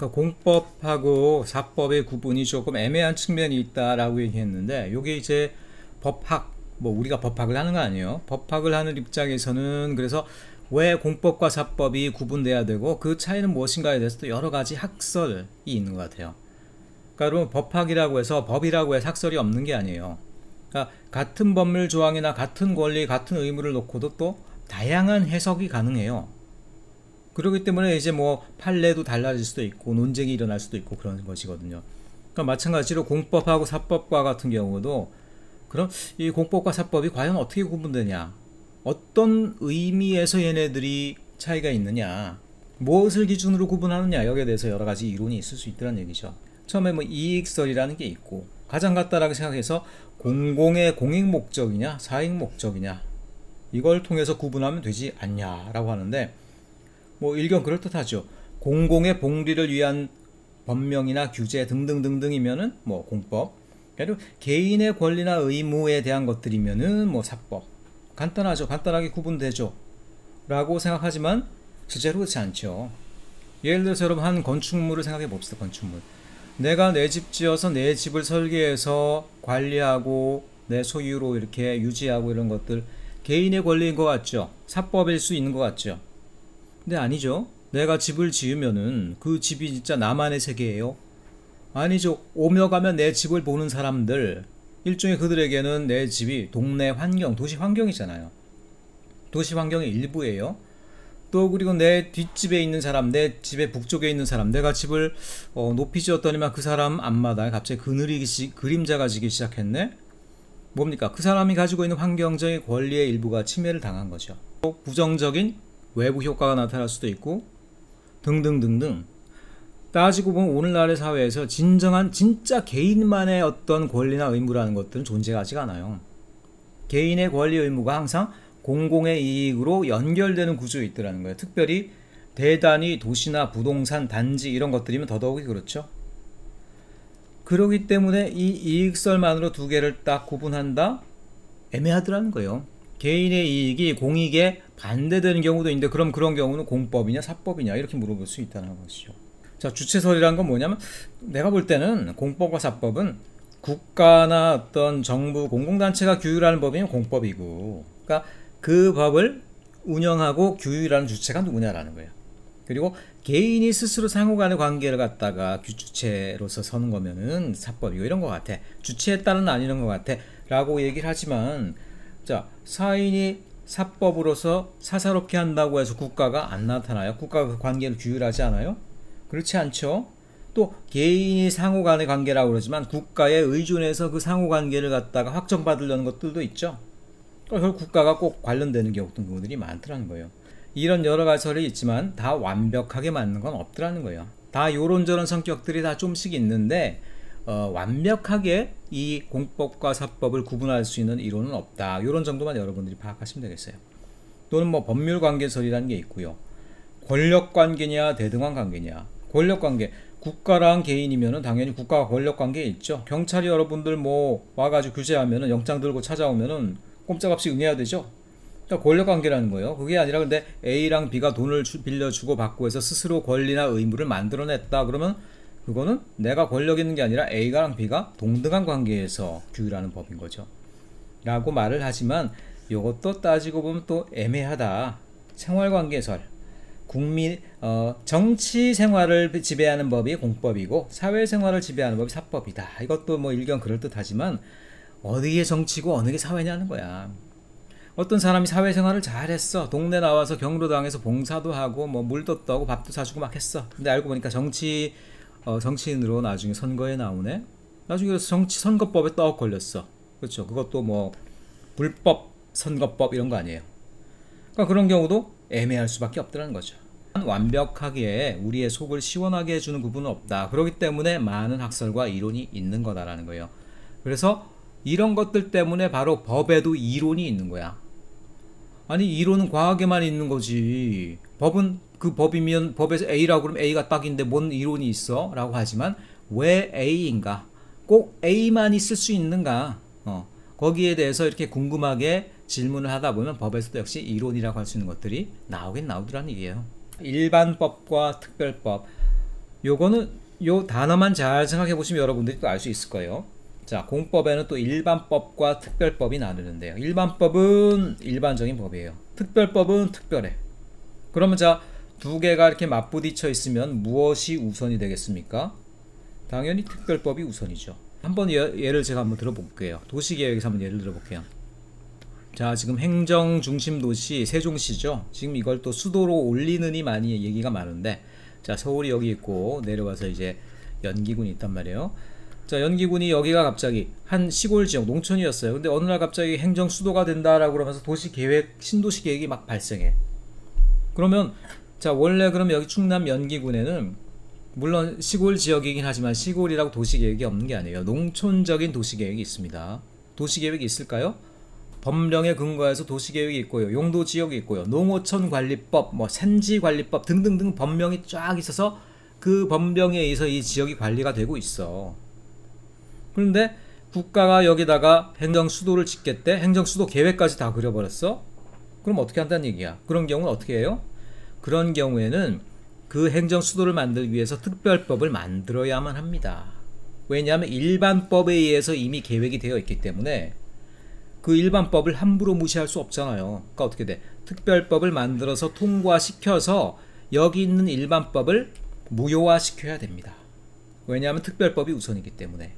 그러니까 공법하고 사법의 구분이 조금 애매한 측면이 있다라고 얘기했는데, 요게 이제 법학, 뭐 우리가 법학을 하는 거 아니에요. 법학을 하는 입장에서는 그래서 왜 공법과 사법이 구분돼야 되고 그 차이는 무엇인가에 대해서 또 여러 가지 학설이 있는 것 같아요. 그러니까 여러분, 법학이라고 해서 법이라고 해서 학설이 없는 게 아니에요. 그러니까 같은 법률 조항이나 같은 권리, 같은 의무를 놓고도 또 다양한 해석이 가능해요. 그렇기 때문에 이제 뭐 판례도 달라질 수도 있고 논쟁이 일어날 수도 있고 그런 것이거든요. 그러니까 마찬가지로 공법하고 사법과 같은 경우도, 그럼 이 공법과 사법이 과연 어떻게 구분되냐, 어떤 의미에서 얘네들이 차이가 있느냐, 무엇을 기준으로 구분하느냐, 여기에 대해서 여러 가지 이론이 있을 수 있다는 얘기죠. 처음에 뭐 이익설이라는 게 있고, 가장 간단하게 생각해서 공공의 공익 목적이냐 사익 목적이냐, 이걸 통해서 구분하면 되지 않냐라고 하는데, 뭐 일견 그럴듯하죠. 공공의 복리를 위한 법령이나 규제 등등등등이면은 뭐 공법, 그리고 개인의 권리나 의무에 대한 것들이면은 뭐 사법. 간단하죠. 간단하게 구분되죠 라고 생각하지만 실제로 그렇지 않죠. 예를 들어서 여러분, 한 건축물을 생각해 봅시다. 건축물, 내가 내 집 지어서 내 집을 설계해서 관리하고 내 소유로 이렇게 유지하고 이런 것들, 개인의 권리인 것 같죠. 사법일 수 있는 것 같죠. 근데 아니죠. 내가 집을 지으면은 그 집이 진짜 나만의 세계예요? 아니죠. 오며 가면 내 집을 보는 사람들, 일종의 그들에게는 내 집이 동네 환경, 도시 환경이잖아요. 도시 환경의 일부예요. 또 그리고 내 뒷집에 있는 사람, 내 집의 북쪽에 있는 사람, 내가 집을 높이 지었더니만 그 사람 앞마당에 갑자기 그늘이 그림자가 지기 시작했네. 뭡니까? 그 사람이 가지고 있는 환경적인 권리의 일부가 침해를 당한 거죠. 또 부정적인 외부 효과가 나타날 수도 있고 등등등등. 따지고 보면 오늘날의 사회에서 진정한 진짜 개인만의 어떤 권리나 의무라는 것들은 존재하지가 않아요. 개인의 권리 의무가 항상 공공의 이익으로 연결되는 구조에 있더라는 거예요. 특별히 대단위 도시나 부동산 단지 이런 것들이면 더더욱이 그렇죠. 그렇기 때문에 이 이익설만으로 두 개를 딱 구분한다? 애매하더라는 거예요. 개인의 이익이 공익에 반대되는 경우도 있는데, 그럼 그런 경우는 공법이냐 사법이냐 이렇게 물어볼 수 있다는 것이죠. 자, 주체설이란 건 뭐냐면, 내가 볼 때는 공법과 사법은 국가나 어떤 정부 공공단체가 규율하는 법이면 공법이고, 그러니까 그 법을 운영하고 규율하는 주체가 누구냐라는 거예요. 그리고 개인이 스스로 상호간의 관계를 갖다가 주체로서 서는 거면은 사법이고, 이런 것 같아. 주체에 따른 아니는 것 같아 라고 얘기를 하지만, 자, 사인이 사법으로서 사사롭게 한다고 해서 국가가 안 나타나요? 국가가 그 관계를 규율하지 않아요? 그렇지 않죠. 또 개인이 상호간의 관계라고 그러지만 국가에 의존해서 그 상호관계를 갖다가 확정받으려는 것들도 있죠. 결국 국가가 꼭 관련되는 경우들이 많더라는 거예요. 이런 여러 가지 설이 있지만 다 완벽하게 맞는 건 없더라는 거예요. 다 요런저런 성격들이 다 좀씩 있는데 완벽하게 이 공법과 사법을 구분할 수 있는 이론은 없다. 이런 정도만 여러분들이 파악하시면 되겠어요. 또는 뭐 법률관계설이라는 게 있고요. 권력관계냐 대등한 관계냐. 권력관계, 국가랑 개인이면은 당연히 국가가 권력관계에 있죠. 경찰이 여러분들 뭐 와가지고 규제하면은, 영장 들고 찾아오면은 꼼짝없이 응해야 되죠. 그러니까 권력관계라는 거예요. 그게 아니라 근데 A랑 B가 돈을 빌려주고 받고 해서 스스로 권리나 의무를 만들어냈다. 그러면 그거는 내가 권력 있는 게 아니라 A랑 B가 동등한 관계에서 규율하는 법인 거죠. 라고 말을 하지만 이것도 따지고 보면 또 애매하다. 생활관계설, 정치 생활을 지배하는 법이 공법이고 사회생활을 지배하는 법이 사법이다. 이것도 뭐 일견 그럴듯하지만 어디게 정치고 어느 게 사회냐는 거야. 어떤 사람이 사회생활을 잘했어. 동네 나와서 경로당에서 봉사도 하고 뭐 물도 떠고 밥도 사주고 막 했어. 근데 알고 보니까 정치인으로 나중에 선거에 나오네. 나중에 그래서 선거법에 떡 걸렸어. 그렇죠. 그것도 뭐 불법 선거법 이런 거 아니에요. 그러니까 그런 경우도 애매할 수밖에 없더라는 거죠. 완벽하게 우리의 속을 시원하게 해주는 부분은 없다. 그렇기 때문에 많은 학설과 이론이 있는 거다라는 거예요. 그래서 이런 것들 때문에 바로 법에도 이론이 있는 거야. 아니, 이론은 과학에만 있는 거지. 법은 그 법이면 법에서 A라고 그러면 A가 딱인데 뭔 이론이 있어? 라고 하지만 왜 A인가? 꼭 A만 있을 수 있는가? 거기에 대해서 이렇게 궁금하게 질문을 하다 보면 법에서도 역시 이론이라고 할 수 있는 것들이 나오긴 나오더라는 얘기예요. 일반법과 특별법, 요거는 요 단어만 잘 생각해 보시면 여러분들이 또 알 수 있을 거예요. 자, 공법에는 또 일반법과 특별법이 나누는데요. 일반법은 일반적인 법이에요. 특별법은 특별해. 그러면 자, 두 개가 이렇게 맞부딪혀 있으면 무엇이 우선이 되겠습니까? 당연히 특별법이 우선이죠. 한번 예를 제가 한번 들어볼게요. 도시계획에서 한번 예를 들어볼게요. 자, 지금 행정중심 도시 세종시죠. 지금 이걸 또 수도로 올리느니 많이 얘기가 많은데, 자, 서울이 여기 있고 내려와서 이제 연기군이 있단 말이에요. 자, 연기군이 여기가 갑자기 한 시골 지역 농촌이었어요. 근데 어느 날 갑자기 행정 수도가 된다라고 그러면서 도시계획 신도시 계획이 막 발생해. 그러면 자, 원래 그럼 여기 충남 연기군에는 물론 시골 지역이긴 하지만 시골이라고 도시계획이 없는 게 아니에요. 농촌적인 도시계획이 있습니다. 도시계획이 있을까요? 법령에 근거해서 도시계획이 있고요. 용도지역이 있고요. 농어촌관리법, 뭐 산지관리법 등등등 법령이 쫙 있어서 그 법령에 의해서 이 지역이 관리가 되고 있어. 그런데 국가가 여기다가 행정수도를 짓겠대. 행정수도 계획까지 다 그려버렸어. 그럼 어떻게 한다는 얘기야? 그런 경우는 어떻게 해요? 그런 경우에는 그 행정수도를 만들기 위해서 특별법을 만들어야만 합니다. 왜냐하면 일반법에 의해서 이미 계획이 되어 있기 때문에 그 일반법을 함부로 무시할 수 없잖아요. 그러니까 어떻게 돼? 특별법을 만들어서 통과시켜서 여기 있는 일반법을 무효화시켜야 됩니다. 왜냐하면 특별법이 우선이기 때문에.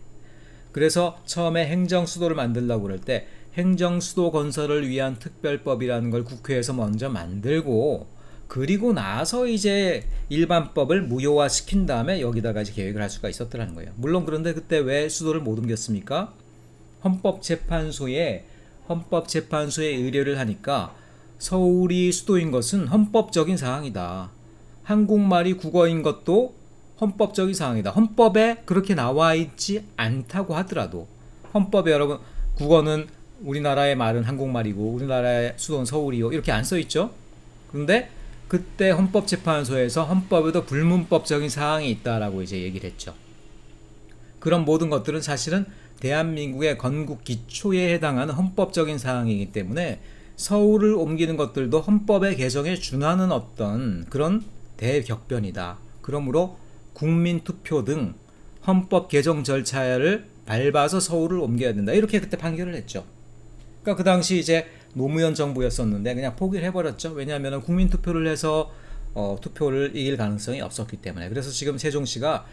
그래서 처음에 행정수도를 만들려고 그럴 때 행정수도 건설을 위한 특별법이라는 걸 국회에서 먼저 만들고, 그리고 나서 이제 일반법을 무효화시킨 다음에 여기다가 이제 계획을 할 수가 있었더라는 거예요. 물론 그런데 그때 왜 수도를 못 옮겼습니까? 헌법재판소에 의뢰를 하니까 서울이 수도인 것은 헌법적인 사항이다. 한국말이 국어인 것도 헌법적인 사항이다. 헌법에 그렇게 나와 있지 않다고 하더라도, 헌법에 여러분 국어는 우리나라의 말은 한국말이고 우리나라의 수도는 서울이요 이렇게 안 써 있죠. 그런데 그때 헌법재판소에서 헌법에도 불문법적인 사항이 있다라고 이제 얘기를 했죠. 그런 모든 것들은 사실은 대한민국의 건국 기초에 해당하는 헌법적인 사항이기 때문에 서울을 옮기는 것들도 헌법의 개정에 준하는 어떤 그런 대격변이다. 그러므로 국민투표 등 헌법 개정 절차를 밟아서 서울을 옮겨야 된다. 이렇게 그때 판결을 했죠. 그러니까 그 당시 이제 노무현 정부였었는데 그냥 포기를 해버렸죠. 왜냐하면 국민투표를 해서 투표를 이길 가능성이 없었기 때문에. 그래서 지금 세종시가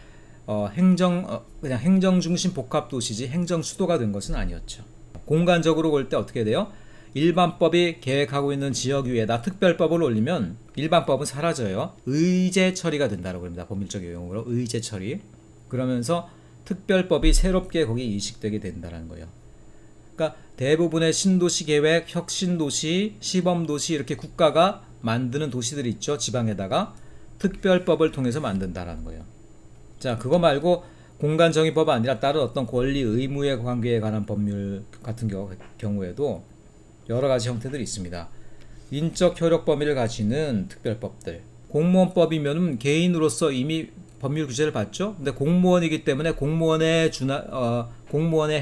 그냥 행정중심 복합도시지 행정수도가 된 것은 아니었죠. 공간적으로 볼 때 어떻게 돼요? 일반법이 계획하고 있는 지역 위에다 특별법을 올리면 일반법은 사라져요. 의제 처리가 된다고 합니다. 법률적 용어로 의제 처리. 그러면서 특별법이 새롭게 거기 이식되게 된다는 거예요. 그러니까 대부분의 신도시 계획, 혁신도시, 시범도시 이렇게 국가가 만드는 도시들이 있죠. 지방에다가 특별법을 통해서 만든다는 거예요. 자, 그거 말고 공간정의법 아니라 다른 어떤 권리 의무의 관계에 관한 법률 같은 경우에도 여러 가지 형태들이 있습니다. 인적 효력 범위를 가지는 특별법들. 공무원법이면 개인으로서 이미 법률 규제를 받죠. 근데 공무원이기 때문에 공무원에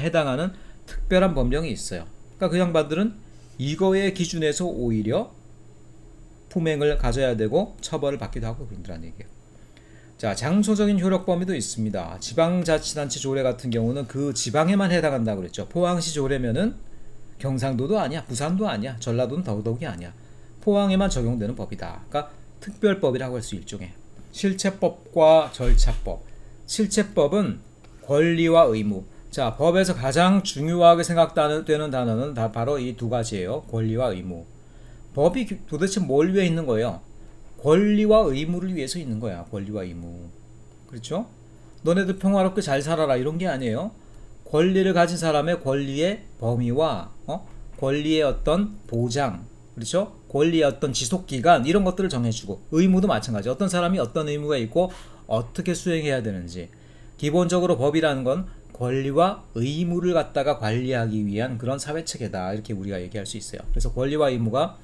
해당하는 특별한 법령이 있어요. 그러니까 그 양반들은 이거의 기준에서 오히려 품행을 가져야 되고 처벌을 받기도 하고 그런다는 얘기예요. 자, 장소적인 효력 범위도 있습니다. 지방자치단체 조례 같은 경우는 그 지방에만 해당한다고 그랬죠. 포항시 조례면은 경상도도 아니야, 부산도 아니야, 전라도는 더더욱이 아니야. 포항에만 적용되는 법이다. 그러니까 특별법이라고 할 수 일종의. 실체법과 절차법. 실체법은 권리와 의무. 자, 법에서 가장 중요하게 생각되는 단어는 다 바로 이 두 가지예요. 권리와 의무. 법이 도대체 뭘 위해 있는 거예요? 권리와 의무를 위해서 있는 거야. 권리와 의무. 그렇죠? 너네들 평화롭게 잘 살아라 이런 게 아니에요. 권리를 가진 사람의 권리의 범위와 권리의 어떤 보장, 그렇죠? 권리의 어떤 지속기간 이런 것들을 정해주고, 의무도 마찬가지. 어떤 사람이 어떤 의무가 있고 어떻게 수행해야 되는지. 기본적으로 법이라는 건 권리와 의무를 갖다가 관리하기 위한 그런 사회체계다. 이렇게 우리가 얘기할 수 있어요. 그래서 권리와 의무가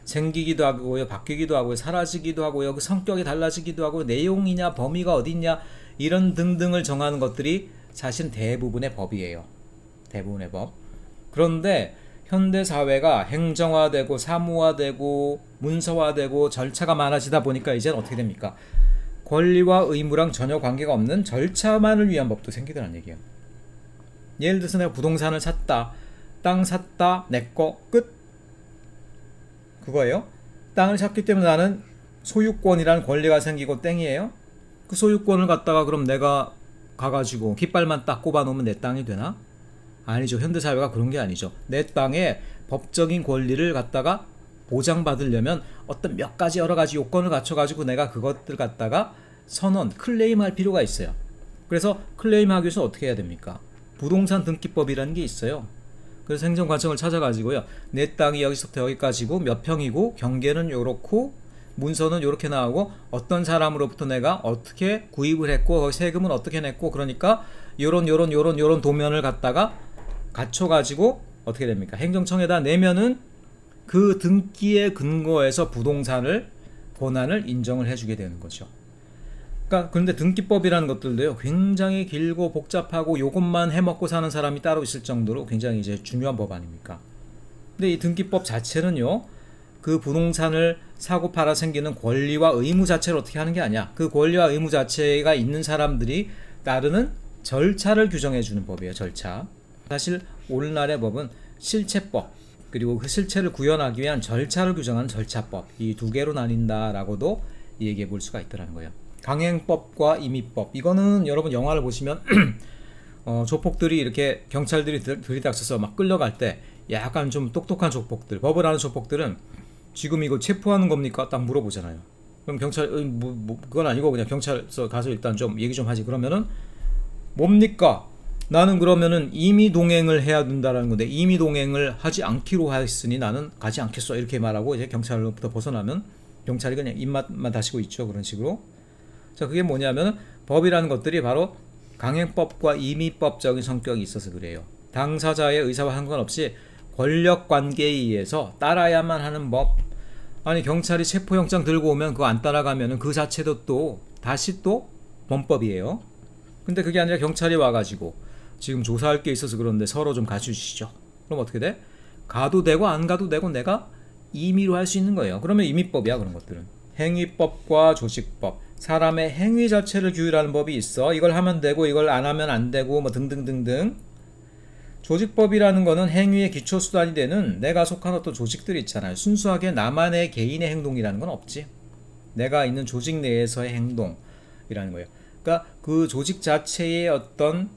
생기기도 하고요, 바뀌기도 하고요, 사라지기도 하고요, 그 성격이 달라지기도 하고, 내용이냐 범위가 어딨냐 이런 등등을 정하는 것들이 사실 대부분의 법이에요. 대부분의 법. 그런데 현대사회가 행정화되고 사무화되고 문서화되고 절차가 많아지다 보니까 이제는 어떻게 됩니까? 권리와 의무랑 전혀 관계가 없는 절차만을 위한 법도 생기더란 얘기예요. 예를 들어서 내가 부동산을 샀다, 땅 샀다, 내꺼 끝. 그거예요. 땅을 샀기 때문에 나는 소유권이라는 권리가 생기고 땡이에요. 그 소유권을 갖다가 그럼 내가 가가지고 깃발만 딱 꼽아 놓으면 내 땅이 되나? 아니죠. 현대사회가 그런 게 아니죠. 내 땅에 법적인 권리를 갖다가 보장받으려면 어떤 몇 가지 여러 가지 요건을 갖춰가지고 내가 그것들 갖다가 선언, 클레임할 필요가 있어요. 그래서 클레임하기 위해서 어떻게 해야 됩니까? 부동산 등기법이라는 게 있어요. 그래서 행정관청을 찾아가지고요. 내 땅이 여기서부터 여기까지고 몇 평이고 경계는 요렇고 문서는 요렇게 나오고 어떤 사람으로부터 내가 어떻게 구입을 했고 거기 세금은 어떻게 냈고 그러니까 요런 도면을 갖다가 갖춰가지고 어떻게 됩니까? 행정청에다 내면은 그 등기에 근거해서 부동산을 권한을 인정을 해주게 되는 거죠. 그러니까 그런데 등기법이라는 것들도요 굉장히 길고 복잡하고 요것만 해먹고 사는 사람이 따로 있을 정도로 굉장히 이제 중요한 법 아닙니까? 근데 이 등기법 자체는요 그 부동산을 사고 팔아 생기는 권리와 의무 자체를 어떻게 하는 게 아니야. 그 권리와 의무 자체가 있는 사람들이 따르는 절차를 규정해 주는 법이에요. 절차. 사실 오늘날의 법은 실체법 그리고 그 실체를 구현하기 위한 절차를 규정하는 절차법 이 두 개로 나뉜다라고도 얘기해 볼 수가 있더라는 거예요. 강행법과 임의법 이거는 여러분 영화를 보시면 조폭들이 이렇게 경찰들이 들이닥쳐서 막 끌려갈 때 약간 좀 똑똑한 조폭들 법을 아는 조폭들은 지금 이거 체포하는 겁니까? 딱 물어보잖아요. 그럼 경찰 그건 아니고 그냥 경찰서 가서 일단 좀 얘기 좀 하지. 그러면은 뭡니까? 나는 그러면은 임의 동행을 해야 된다라는 건데 임의 동행을 하지 않기로 했으니 나는 가지 않겠어 이렇게 말하고 이제 경찰로부터 벗어나면 경찰이 그냥 입맛만 다시고 있죠. 그런 식으로. 자 그게 뭐냐면 법이라는 것들이 바로 강행법과 임의법적인 성격이 있어서 그래요. 당사자의 의사와 상관없이 권력관계에 의해서 따라야만 하는 법. 아니 경찰이 체포영장 들고 오면 그거 안 따라가면 그 자체도 또 다시 또 범법이에요. 근데 그게 아니라 경찰이 와가지고 지금 조사할 게 있어서 그런데 서로 좀 가주시죠. 그럼 어떻게 돼? 가도 되고 안 가도 되고 내가 임의로 할 수 있는 거예요. 그러면 임의법이야 그런 것들은. 행위법과 조직법. 사람의 행위 자체를 규율하는 법이 있어. 이걸 하면 되고 이걸 안 하면 안 되고 뭐 등등등등. 조직법이라는 거는 행위의 기초수단이 되는 내가 속한 어떤 조직들이 있잖아요. 순수하게 나만의 개인의 행동이라는 건 없지. 내가 있는 조직 내에서의 행동이라는 거예요. 그러니까 그 조직 자체의 어떤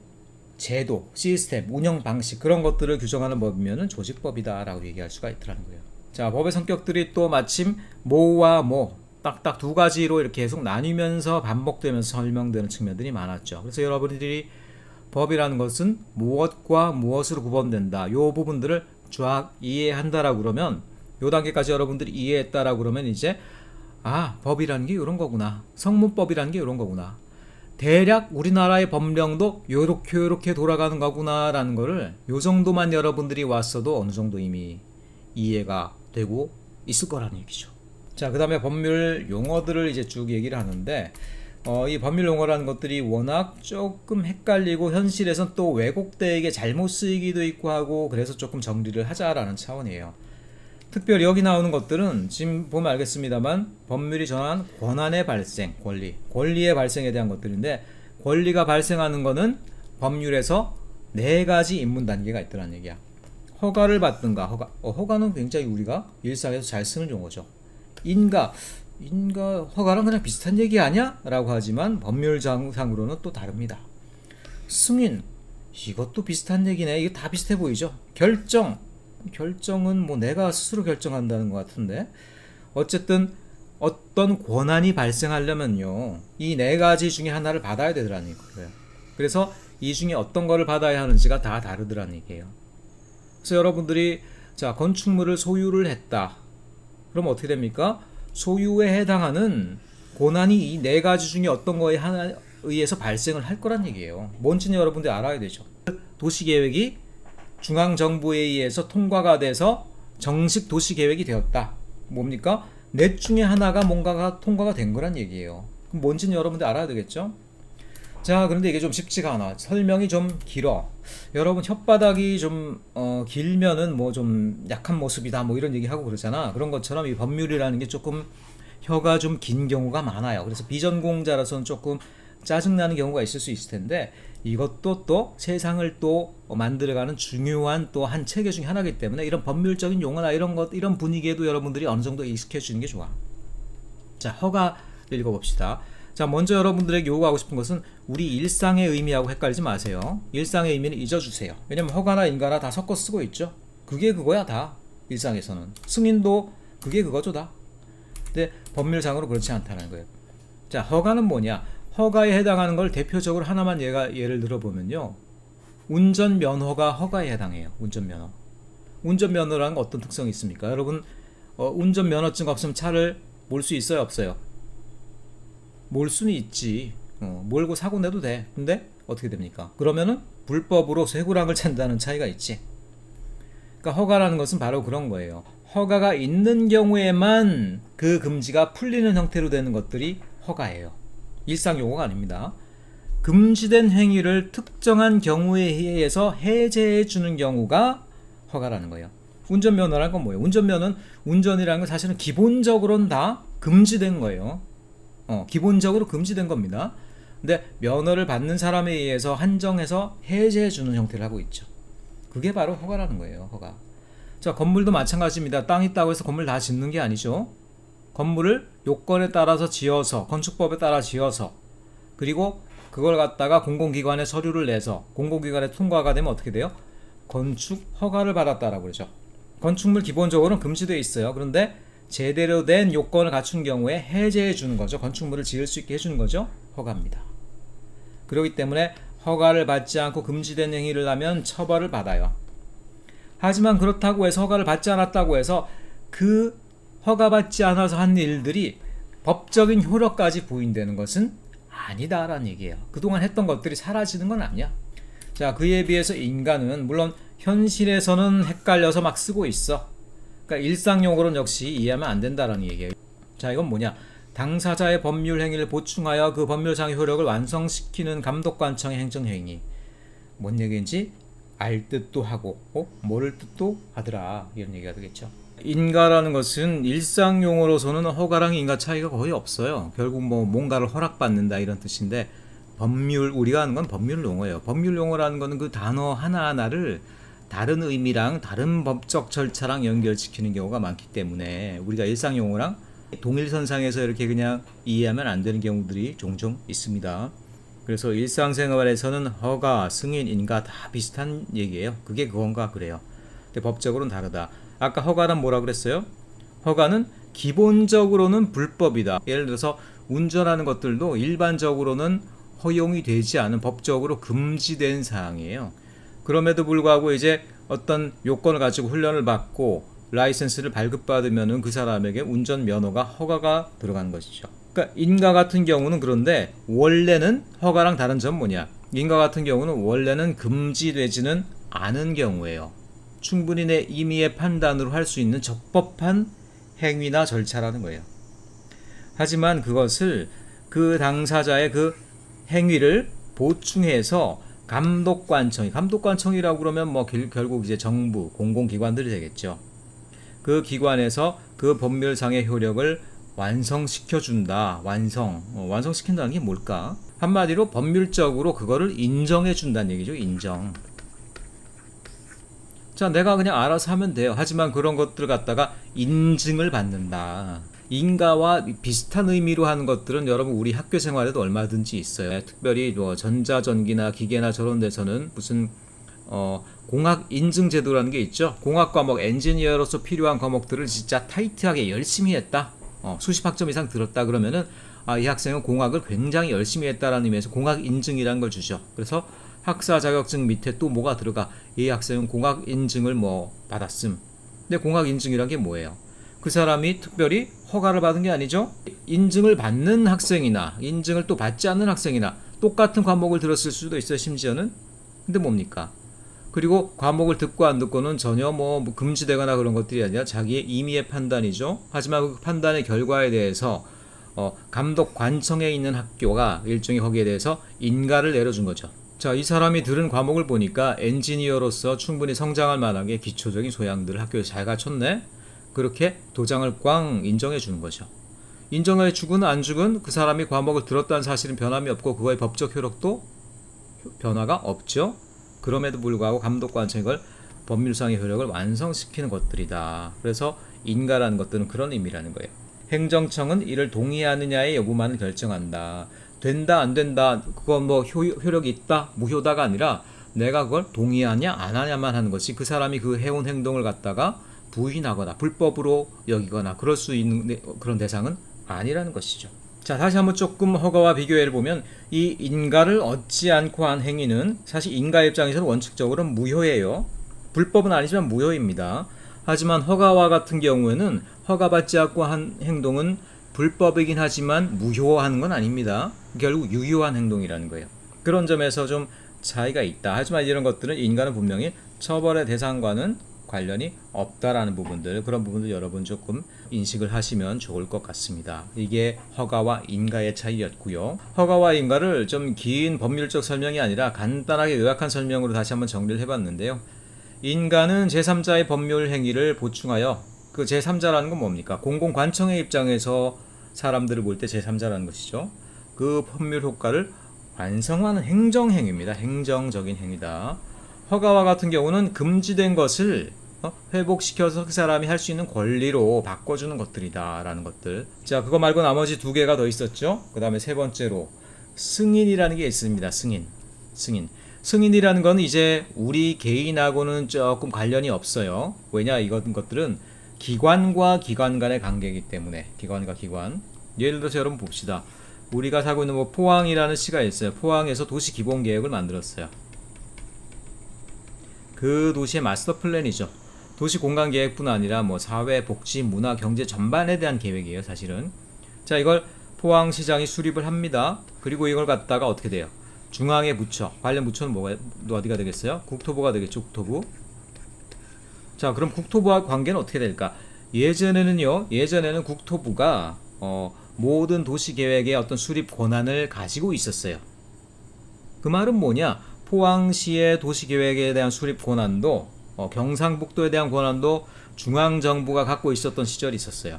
제도, 시스템, 운영 방식 그런 것들을 규정하는 법이면 조직법이다 라고 얘기할 수가 있더라는 거예요. 자, 법의 성격들이 또 마침 뭐와 뭐 딱딱 두 가지로 이렇게 계속 나뉘면서 반복되면서 설명되는 측면들이 많았죠. 그래서 여러분들이 법이라는 것은 무엇과 무엇으로 구분된다. 이 부분들을 쫙 이해한다라고 그러면 이 단계까지 여러분들이 이해했다라고 그러면 이제 아 법이라는 게 이런 거구나. 성문법이라는 게 이런 거구나. 대략 우리나라의 법령도 요렇게 돌아가는 거구나 라는 거를 요 정도만 여러분들이 왔어도 어느 정도 이미 이해가 되고 있을 거라는 얘기죠. 자, 그 다음에 법률 용어들을 이제 쭉 얘기를 하는데 이 법률 용어라는 것들이 워낙 조금 헷갈리고 현실에선 또 왜곡되게 잘못 쓰이기도 있고 하고 그래서 조금 정리를 하자라는 차원이에요. 특별히 여기 나오는 것들은 지금 보면 알겠습니다만 법률이 정한 권한의 발생, 권리의 발생에 대한 것들인데 권리가 발생하는 거는 법률에서 네 가지 입문 단계가 있다는 얘기야. 허가를 받든가 허가는 굉장히 우리가 일상에서 잘 쓰는 용어죠. 인가 허가랑 그냥 비슷한 얘기 아니야? 라고 하지만 법률상으로는 또 다릅니다. 승인 이것도 비슷한 얘기네. 이거 다 비슷해 보이죠? 결정은 뭐 내가 스스로 결정한다는 것 같은데 어쨌든 어떤 권한이 발생하려면요 이 네 가지 중에 하나를 받아야 되더라는 거예요. 그래서 이 중에 어떤 거를 받아야 하는지가 다 다르더라는 얘기예요. 그래서 여러분들이 자 건축물을 소유를 했다. 그럼 어떻게 됩니까? 소유에 해당하는 권한이 이 네 가지 중에 어떤 거에 하나에 의해서 발생을 할 거란 얘기예요. 뭔지는 여러분들이 알아야 되죠. 도시계획이 중앙정부에 의해서 통과가 돼서 정식 도시계획이 되었다. 뭡니까? 넷 중에 하나가 뭔가가 통과가 된 거란 얘기예요. 그럼 뭔지는 여러분들 알아야 되겠죠? 자, 그런데 이게 좀 쉽지가 않아. 설명이 좀 길어. 여러분 혓바닥이 좀 길면은 뭐 좀 약한 모습이다 뭐 이런 얘기하고 그러잖아. 그런 것처럼 이 법률이라는 게 조금 혀가 좀 긴 경우가 많아요. 그래서 비전공자라서는 조금 짜증나는 경우가 있을 수 있을 텐데 이것도 또 세상을 또 만들어가는 중요한 또 한 체계 중에 하나이기 때문에 이런 법률적인 용어나 이런 것, 이런 분위기에도 여러분들이 어느 정도 익숙해지는 게 좋아. 자, 허가 읽어봅시다. 자, 먼저 여러분들에게 요구하고 싶은 것은 우리 일상의 의미하고 헷갈리지 마세요. 일상의 의미는 잊어주세요. 왜냐면 허가나 인가나 다 섞어 쓰고 있죠. 그게 그거야 다. 일상에서는 승인도 그게 그거죠 다. 근데 법률상으로 그렇지 않다는 거예요. 자, 허가는 뭐냐? 허가에 해당하는 걸 대표적으로 하나만 예를 들어보면요, 운전면허가 허가에 해당해요. 운전면허. 운전면허라는 건 어떤 특성이 있습니까? 여러분, 운전면허증 없으면 차를 몰 수 있어요, 없어요? 몰 수는 있지. 몰고 사고 내도 돼. 근데 어떻게 됩니까? 그러면은 불법으로 쇠고랑을 찬다는 차이가 있지. 그러니까 허가라는 것은 바로 그런 거예요. 허가가 있는 경우에만 그 금지가 풀리는 형태로 되는 것들이 허가예요. 일상 용어가 아닙니다. 금지된 행위를 특정한 경우에 의해서 해제해 주는 경우가 허가라는 거예요. 운전면허라는 건 뭐예요? 운전면허는, 운전이라는 건 사실은 기본적으로는 다 금지된 거예요. 기본적으로 금지된 겁니다. 근데 면허를 받는 사람에 의해서 한정해서 해제해 주는 형태를 하고 있죠. 그게 바로 허가라는 거예요. 허가. 자, 건물도 마찬가지입니다. 땅 있다고 해서 건물 다 짓는 게 아니죠. 건물을 요건에 따라서 지어서, 건축법에 따라 지어서, 그리고 그걸 갖다가 공공기관에 서류를 내서 공공기관에 통과가 되면 어떻게 돼요? 건축 허가를 받았다라고 그러죠. 건축물 기본적으로는 금지되어 있어요. 그런데 제대로 된 요건을 갖춘 경우에 해제해 주는 거죠. 건축물을 지을 수 있게 해주는 거죠. 허가입니다. 그렇기 때문에 허가를 받지 않고 금지된 행위를 하면 처벌을 받아요. 하지만 그렇다고 해서 허가를 받지 않았다고 해서 그 허가받지 않아서 한 일들이 법적인 효력까지 부인되는 것은 아니다라는 얘기예요. 그동안 했던 것들이 사라지는 건 아니야. 자, 그에 비해서 인간은 물론 현실에서는 헷갈려서 막 쓰고 있어. 그러니까 일상용어로는 역시 이해하면 안 된다라는 얘기예요. 자, 이건 뭐냐? 당사자의 법률 행위를 보충하여 그 법률상의 효력을 완성시키는 감독관청의 행정행위. 뭔 얘기인지 알 듯도 하고 모를 듯도 하더라, 이런 얘기가 되겠죠. 인가라는 것은 일상용어로서는 허가랑 인가 차이가 거의 없어요. 결국 뭐 뭔가를 허락받는다 이런 뜻인데, 법률, 우리가 하는 건 법률 용어예요. 법률 용어라는 거는 그 단어 하나하나를 다른 의미랑 다른 법적 절차랑 연결시키는 경우가 많기 때문에 우리가 일상용어랑 동일선상에서 이렇게 그냥 이해하면 안 되는 경우들이 종종 있습니다. 그래서 일상생활에서는 허가, 승인, 인가 다 비슷한 얘기예요. 그게 그건가 그래요. 근데 법적으로는 다르다. 아까 허가는 뭐라 그랬어요? 허가는 기본적으로는 불법이다. 예를 들어서 운전하는 것들도 일반적으로는 허용이 되지 않은, 법적으로 금지된 사항이에요. 그럼에도 불구하고 이제 어떤 요건을 가지고 훈련을 받고 라이센스를 발급받으면은 그 사람에게 운전면허가 허가가 들어가는 것이죠. 그러니까 인가 같은 경우는, 그런데 원래는 허가랑 다른 점은 뭐냐? 인가 같은 경우는 원래는 금지되지는 않은 경우예요. 충분히 내 임의의 판단으로 할 수 있는 적법한 행위나 절차라는 거예요. 하지만 그것을 그 당사자의 그 행위를 보충해서 감독관청이라고 그러면 뭐 결국 이제 정부, 공공기관들이 되겠죠. 그 기관에서 그 법률상의 효력을 완성시켜준다. 완성시킨다는 게 뭘까? 한마디로 법률적으로 그거를 인정해준다는 얘기죠. 인정. 자, 내가 그냥 알아서 하면 돼요. 하지만 그런 것들 갖다가 인증을 받는다. 인가와 비슷한 의미로 하는 것들은 여러분 우리 학교 생활에도 얼마든지 있어요. 특별히 뭐 전자전기나 기계나 저런 데서는 무슨 공학 인증 제도라는 게 있죠. 공학 과목, 엔지니어로서 필요한 과목들을 진짜 타이트하게 열심히 했다. 수십 학점 이상 들었다 그러면은 이 학생은 공학을 굉장히 열심히 했다라는 의미에서 공학 인증이라는 걸 주죠. 그래서 학사 자격증 밑에 또 뭐가 들어가? 이 학생은 공학 인증을 뭐 받았음. 근데 공학 인증이란 게 뭐예요? 그 사람이 특별히 허가를 받은 게 아니죠. 인증을 받는 학생이나 인증을 또 받지 않는 학생이나 똑같은 과목을 들었을 수도 있어요. 심지어는. 근데 뭡니까? 그리고 과목을 듣고 안 듣고는 전혀 뭐 금지되거나 그런 것들이 아니라 자기의 임의의 판단이죠. 하지만 그 판단의 결과에 대해서 감독 관청에 있는 학교가 일종의 거기에 대해서 인가를 내려준 거죠. 자, 이 사람이 들은 과목을 보니까 엔지니어로서 충분히 성장할 만하게 기초적인 소양들을 학교에 잘 갖췄네. 그렇게 도장을 꽝 인정해 주는 거죠. 인정해 주건 안 주건 그 사람이 과목을 들었다는 사실은 변함이 없고 그거의 법적 효력도 변화가 없죠. 그럼에도 불구하고 감독관청이 이걸 법률상의 효력을 완성시키는 것들이다. 그래서 인가라는 것들은 그런 의미라는 거예요. 행정청은 이를 동의하느냐의 여부만을 결정한다. 된다 안 된다 그건 뭐 효력이 있다 무효다가 아니라 내가 그걸 동의하냐 안 하냐만 하는 것이 그 사람이 그 해온 행동을 갖다가 부인하거나 불법으로 여기거나 그럴 수 있는 그런 대상은 아니라는 것이죠. 자, 다시 한번 조금 허가와 비교해 보면 이 인가를 얻지 않고 한 행위는 사실 인가 입장에서는 원칙적으로 무효예요. 불법은 아니지만 무효입니다. 하지만 허가와 같은 경우에는 허가받지 않고 한 행동은 불법이긴 하지만 무효한 건 아닙니다. 결국 유효한 행동이라는 거예요. 그런 점에서 좀 차이가 있다. 하지만 이런 것들은 인가는 분명히 처벌의 대상과는 관련이 없다라는 부분들, 그런 부분들 여러분 조금 인식을 하시면 좋을 것 같습니다. 이게 허가와 인가의 차이였고요. 허가와 인가를 좀 긴 법률적 설명이 아니라 간단하게 요약한 설명으로 다시 한번 정리를 해봤는데요. 인가는 제3자의 법률 행위를 보충하여, 그 제3자라는 건 뭡니까? 공공관청의 입장에서 사람들을 볼 때 제3자라는 것이죠. 그 법률 효과를 완성하는 행정행위입니다. 행정적인 행위다. 허가와 같은 경우는 금지된 것을 회복시켜서 그 사람이 할 수 있는 권리로 바꿔주는 것들이다 라는 것들. 자, 그거 말고 나머지 두 개가 더 있었죠. 그 다음에 세 번째로 승인이라는 게 있습니다. 승인이라는 건 이제 우리 개인하고는 조금 관련이 없어요. 왜냐, 이런 것들은 기관과 기관 간의 관계이기 때문에. 기관과 기관. 예를 들어서 여러분 봅시다. 우리가 살고 있는 뭐 포항이라는 시가 있어요. 포항에서 도시 기본 계획을 만들었어요. 그 도시의 마스터 플랜이죠. 도시 공간 계획뿐 아니라 뭐 사회, 복지, 문화, 경제 전반에 대한 계획이에요, 사실은. 자, 이걸 포항시장이 수립을 합니다. 그리고 이걸 갖다가 어떻게 돼요? 중앙에 부처, 관련 부처는 어디가 되겠어요? 국토부가 되겠죠, 국토부. 자, 그럼 국토부와 관계는 어떻게 될까? 예전에는 국토부가 모든 도시 계획의 어떤 수립 권한을 가지고 있었어요. 그 말은 뭐냐? 포항시의 도시 계획에 대한 수립 권한도 경상북도에 대한 권한도 중앙정부가 갖고 있었던 시절이 있었어요.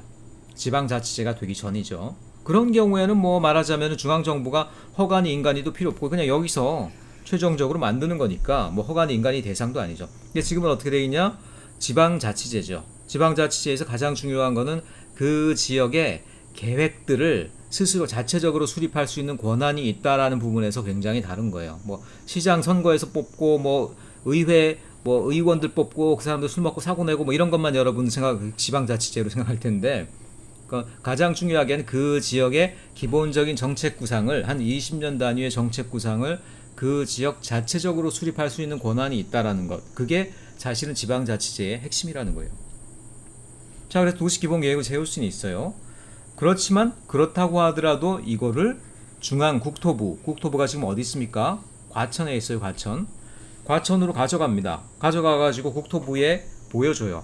지방자치제가 되기 전이죠. 그런 경우에는 뭐 말하자면 중앙정부가 허가니 인가니도 필요 없고 그냥 여기서 최종적으로 만드는 거니까 뭐 허가니 인가니 대상도 아니죠. 근데 지금은 어떻게 되어 있냐? 지방자치제죠. 지방자치제에서 가장 중요한 거는 그 지역의 계획들을 스스로 자체적으로 수립할 수 있는 권한이 있다라는 부분에서 굉장히 다른 거예요. 뭐 시장 선거에서 뽑고 뭐 의회 뭐 의원들 뽑고 그 사람들 술 먹고 사고 내고 뭐 이런 것만 여러분 지방자치제로 생각할 텐데, 가장 중요하게는 그 지역의 기본적인 정책 구상을 한 20년 단위의 정책 구상을 그 지역 자체적으로 수립할 수 있는 권한이 있다라는 것, 그게 사실은 지방자치제의 핵심이라는 거예요. 자, 그래서 도시기본계획을 세울 수는 있어요. 그렇지만 그렇다고 하더라도 이거를 국토부가 지금 어디 있습니까? 과천에 있어요. 과천으로 가져갑니다. 가져가가지고 국토부에 보여줘요.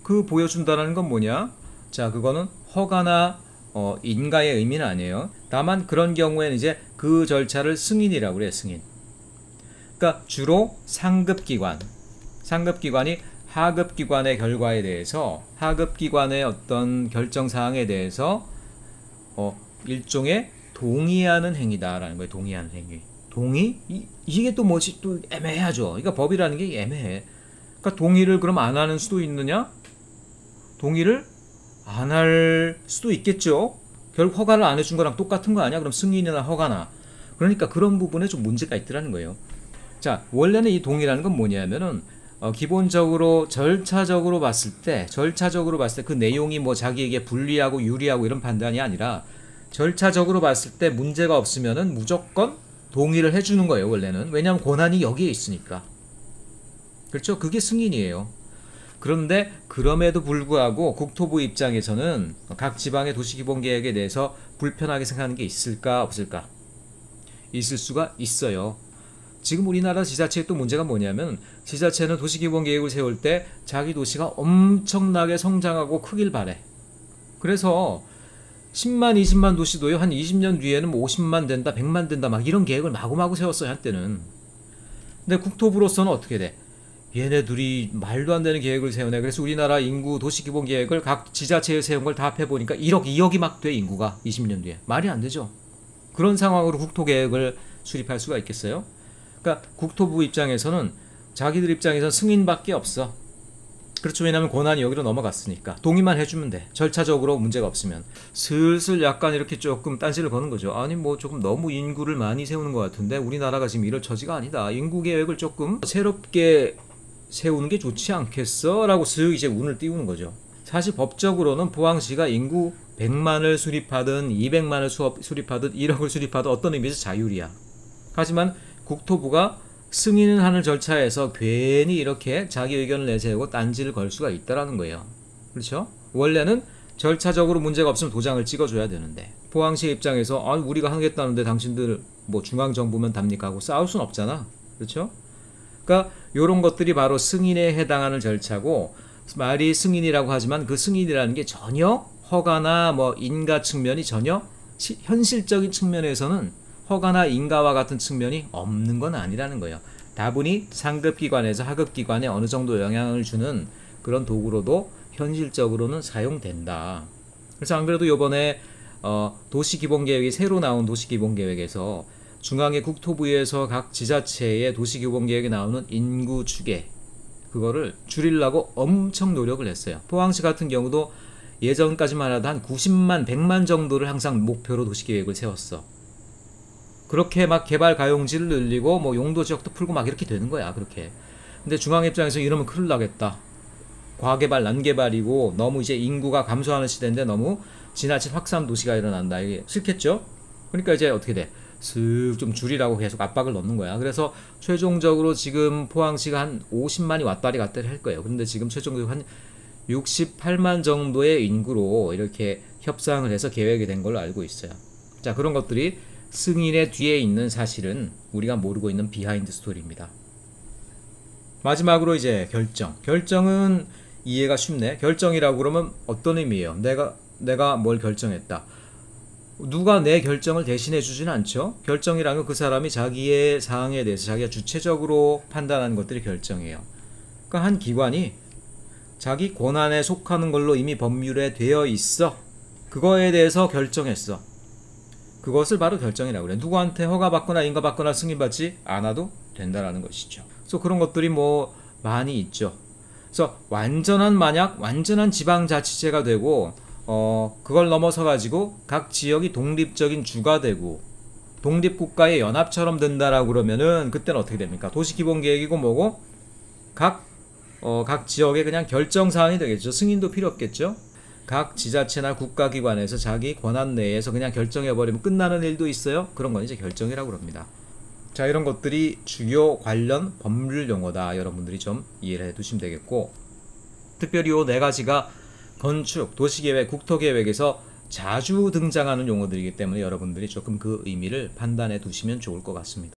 그 보여준다는 건 뭐냐? 자, 그거는 허가나 인가의 의미는 아니에요. 다만 그런 경우에는 이제 그 절차를 승인이라고 그래요. 승인. 그러니까 주로 상급기관이 하급기관의 결과에 대해서, 하급기관의 어떤 결정사항에 대해서 일종의 동의하는 행위다라는 거예요. 동의하는 행위. 동의? 이게 또 뭐지? 또 애매하죠. 그러니까 법이라는 게 애매해. 그러니까 동의를 그럼 안 하는 수도 있느냐? 동의를 안 할 수도 있겠죠. 결국 허가를 안 해준 거랑 똑같은 거 아니야? 그럼 승인이나 허가나. 그러니까 그런 부분에 좀 문제가 있더라는 거예요. 자, 원래는 이 동의라는 건 뭐냐면은 기본적으로 절차적으로 봤을 때 그 내용이 뭐 자기에게 불리하고 유리하고 이런 판단이 아니라 절차적으로 봤을 때 문제가 없으면은 무조건 동의를 해주는 거예요. 원래는. 왜냐하면 권한이 여기에 있으니까. 그렇죠? 그게 승인이에요. 그런데 그럼에도 불구하고 국토부 입장에서는 각 지방의 도시기본계획에 대해서 불편하게 생각하는 게 있을까 없을까? 있을 수가 있어요. 지금 우리나라 지자체의 또 문제가 뭐냐면, 지자체는 도시기본계획을 세울 때 자기 도시가 엄청나게 성장하고 크길 바래. 그래서 10만 20만 도시도요, 한 20년 뒤에는 뭐 50만 된다 100만 된다 막 이런 계획을 마구마구 세웠어요, 한때는. 근데 국토부로서는 어떻게 돼? 얘네들이 말도 안 되는 계획을 세우네. 그래서 우리나라 인구 도시기본 계획을 각 지자체에 세운 걸 다 합해보니까 1억, 2억이 막 돼, 인구가 20년 뒤에. 말이 안 되죠. 그런 상황으로 국토계획을 수립할 수가 있겠어요? 그러니까 국토부 입장에서는 자기들 입장에서는 승인밖에 없어. 그렇죠. 왜냐하면 권한이 여기로 넘어갔으니까. 동의만 해주면 돼. 절차적으로 문제가 없으면. 슬슬 약간 이렇게 조금 딴지를 거는 거죠. 아니 뭐 조금 너무 인구를 많이 세우는 것 같은데 우리나라가 지금 이럴 처지가 아니다. 인구 계획을 조금 새롭게 세우는 게 좋지 않겠어? 라고 슥 이제 운을 띄우는 거죠. 사실 법적으로는 포항시가 인구 100만을 수립하든 200만을 수립하든 1억을 수립하든 어떤 의미에서 자율이야. 하지만 국토부가 승인을 하는 절차에서 괜히 이렇게 자기 의견을 내세우고 딴지를 걸 수가 있다라는 거예요. 그렇죠? 원래는 절차적으로 문제가 없으면 도장을 찍어줘야 되는데 포항시 입장에서 우리가 하겠다는데 당신들 뭐 중앙정부면 답니까 하고 싸울 순 없잖아. 그렇죠? 그러니까 이런 것들이 바로 승인에 해당하는 절차고 말이 승인이라고 하지만 그 승인이라는 게 전혀 허가나 뭐 인가 측면이 전혀 현실적인 측면에서는 허가나 인가와 같은 측면이 없는 건 아니라는 거예요. 다분히 상급기관에서 하급기관에 어느 정도 영향을 주는 그런 도구로도 현실적으로는 사용된다. 그래서 안 그래도 이번에 도시기본계획이 새로 나온 도시기본계획에서 중앙의 국토부에서 각 지자체의 도시기본계획에 나오는 인구 추계 그거를 줄이려고 엄청 노력을 했어요. 포항시 같은 경우도 예전까지만 해도 한 90만, 100만 정도를 항상 목표로 도시계획을 세웠어. 그렇게 막 개발 가용지를 늘리고 뭐 용도 지역도 풀고 막 이렇게 되는 거야. 그렇게. 근데 중앙 입장에서 이러면 큰일 나겠다. 과개발, 난개발이고 너무 이제 인구가 감소하는 시대인데 너무 지나친 확산 도시가 일어난다. 이게 싫겠죠? 그러니까 이제 어떻게 돼? 슥 좀 줄이라고 계속 압박을 넣는 거야. 그래서 최종적으로 지금 포항시가 한 50만이 왔다리 갔다리 할 거예요. 그런데 지금 최종적으로 한 68만 정도의 인구로 이렇게 협상을 해서 계획이 된 걸로 알고 있어요. 자, 그런 것들이 승인의 뒤에 있는 사실은 우리가 모르고 있는 비하인드 스토리입니다. 마지막으로 이제 결정. 결정은 이해가 쉽네. 결정이라고 그러면 어떤 의미예요? 내가 뭘 결정했다. 누가 내 결정을 대신해 주진 않죠. 결정이라는 건 그 사람이 자기의 사항에 대해서 자기가 주체적으로 판단하는 것들이 결정이에요. 그러니까 한 기관이 자기 권한에 속하는 걸로 이미 법률에 되어 있어. 그거에 대해서 결정했어. 그것을 바로 결정이라고 그래. 누구한테 허가받거나 인가받거나 승인받지 않아도 된다라는 것이죠. 그래서 그런 것들이 뭐 많이 있죠. 그래서 완전한 지방자치제가 되고 그걸 넘어서 가지고 각 지역이 독립적인 주가 되고 독립국가의 연합처럼 된다라고 그러면은 그때는 어떻게 됩니까? 도시기본계획이고 뭐고 각 지역의 그냥 결정사항이 되겠죠. 승인도 필요 없겠죠. 각 지자체나 국가기관에서 자기 권한 내에서 그냥 결정해버리면 끝나는 일도 있어요. 그런 건 이제 결정이라고 합니다. 자, 이런 것들이 주요 관련 법률 용어다. 여러분들이 좀 이해를 해두시면 되겠고, 특별히 요 네 가지가 건축, 도시계획, 국토계획에서 자주 등장하는 용어들이기 때문에 여러분들이 조금 그 의미를 판단해 두시면 좋을 것 같습니다.